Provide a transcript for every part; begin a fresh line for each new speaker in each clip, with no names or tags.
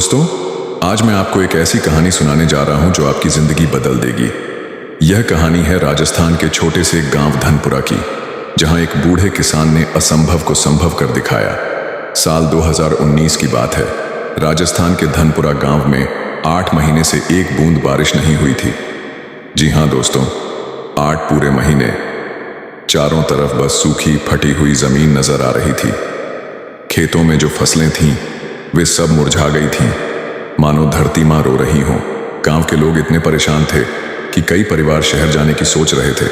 दोस्तों, आज मैं आपको एक ऐसी कहानी सुनाने जा रहा हूं जो आपकी जिंदगी बदल देगी। यह कहानी है राजस्थान के छोटे से गांव धनपुरा की, जहां एक बूढ़े किसान ने असंभव को संभव कर दिखाया। साल 2019 की बात है। राजस्थान के धनपुरा गांव में 8 महीने से एक बूंद बारिश नहीं हुई थी। जी हां दोस्तों, 8 पूरे महीने। चारों तरफ बस सूखी फटी हुई जमीन नजर आ रही थी। खेतों में जो फसलें थीं वे सब मुरझा गई थीं, मानो धरती मां रो रही हो। गांव के लोग इतने परेशान थे कि कई परिवार शहर जाने की सोच रहे थे।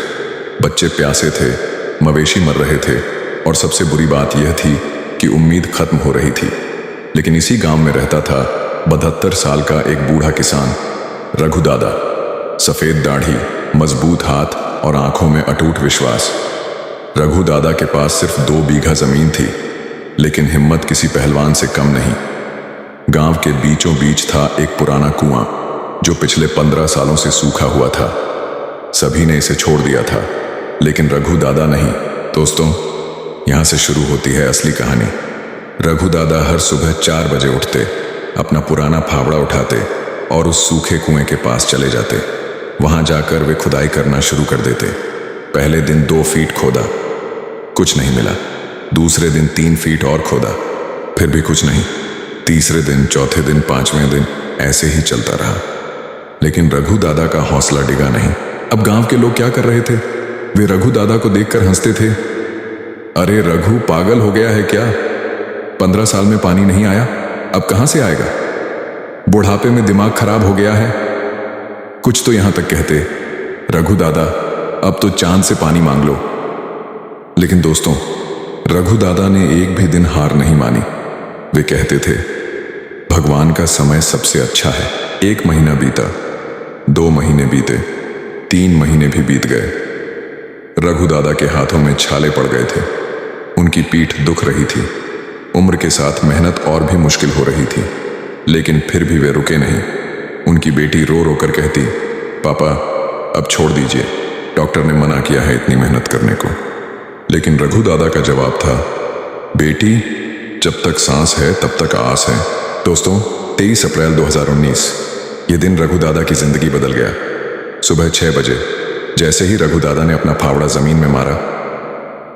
बच्चे प्यासे थे, मवेशी मर रहे थे और सबसे बुरी बात यह थी कि उम्मीद खत्म हो रही थी। लेकिन इसी गांव में रहता था 72 साल का एक बूढ़ा किसान, रघु दादा। सफेद दाढ़ी, मजबूत हाथ और आंखों में अटूट विश्वास। रघु दादा के पास सिर्फ 2 बीघा जमीन थी, लेकिन हिम्मत किसी पहलवान से कम नहीं। गांव के बीचों बीच था एक पुराना कुआं जो पिछले 15 सालों से सूखा हुआ था। सभी ने इसे छोड़ दिया था, लेकिन रघु दादा नहीं। दोस्तों, यहां से शुरू होती है असली कहानी। रघु दादा हर सुबह 4 बजे उठते, अपना पुराना फावड़ा उठाते और उस सूखे कुएं के पास चले जाते। वहां जाकर वे खुदाई करना शुरू कर देते। पहले दिन 2 फीट खोदा, कुछ नहीं मिला। दूसरे दिन 3 फीट और खोदा, फिर भी कुछ नहीं। तीसरे दिन, चौथे दिन, 5वें दिन ऐसे ही चलता रहा। लेकिन रघु दादा का हौसला डिगा नहीं। अब गांव के लोग क्या कर रहे थे? वे रघु दादा को देखकर हंसते थे। अरे रघु, पागल हो गया है क्या? 15 साल में पानी नहीं आया, अब कहां से आएगा? बुढ़ापे में दिमाग खराब हो गया है। कुछ तो यहां तक कहते, रघु दादा अब तो चांद से पानी मांग लो। लेकिन दोस्तों, रघु दादा ने एक भी दिन हार नहीं मानी। वे कहते थे, भगवान का समय सबसे अच्छा है। 1 महीना बीता, 2 महीने बीते, 3 महीने भी बीत गए। रघु दादा के हाथों में छाले पड़ गए थे। उनकी पीठ दुख रही थी। उम्र के साथ मेहनत और भी मुश्किल हो रही थी, लेकिन फिर भी वे रुके नहीं। उनकी बेटी रो रो कर कहती, पापा अब छोड़ दीजिए, डॉक्टर ने मना किया है इतनी मेहनत करने को। लेकिन रघु दादा का जवाब था, बेटी जब तक सांस है तब तक आस है। दोस्तों, 23 अप्रैल 2019, ये दिन रघु दादा की जिंदगी बदल गया। सुबह 6 बजे जैसे ही रघु दादा ने अपना फावड़ा जमीन में मारा,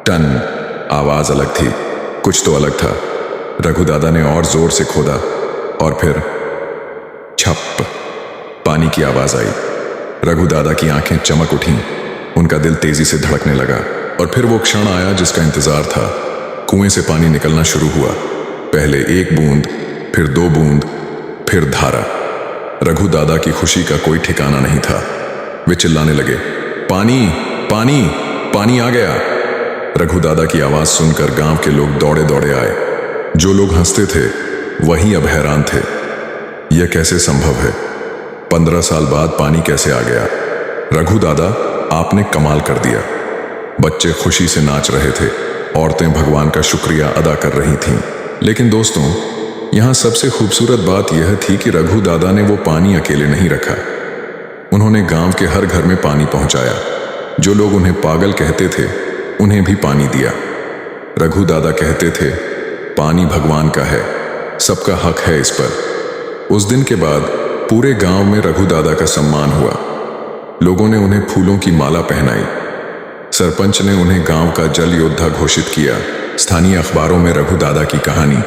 टन, आवाज अलग थी। कुछ तो अलग था। रघु दादा ने और जोर से खोदा और फिर छप, पानी की आवाज आई। रघु दादा की आंखें चमक उठीं, उनका दिल तेजी से धड़कने लगा। और फिर वो क्षण आया जिसका इंतजार था। कुएं से पानी निकलना शुरू हुआ। पहले 1 बूंद, फिर 2 बूंद, फिर धारा। रघु दादा की खुशी का कोई ठिकाना नहीं था। वे चिल्लाने लगे, पानी, पानी, पानी आ गया। रघु दादा की आवाज सुनकर गांव के लोग दौड़े दौड़े आए। जो लोग हंसते थे वही अब हैरान थे। यह कैसे संभव है? 15 साल बाद पानी कैसे आ गया? रघु दादा, आपने कमाल कर दिया। बच्चे खुशी से नाच रहे थे, औरतें भगवान का शुक्रिया अदा कर रही थीं। लेकिन दोस्तों, यहां सबसे खूबसूरत बात यह थी कि रघु दादा ने वो पानी अकेले नहीं रखा। उन्होंने गांव के हर घर में पानी पहुंचाया। जो लोग उन्हें पागल कहते थे, उन्हें भी पानी दिया। रघु दादा कहते थे, पानी भगवान का है, सबका हक है इस पर। उस दिन के बाद पूरे गांव में रघु दादा का सम्मान हुआ। लोगों ने उन्हें फूलों की माला पहनाई। सरपंच ने उन्हें गांव का जल योद्धा घोषित किया। स्थानीय अखबारों में रघु दादा की कहानी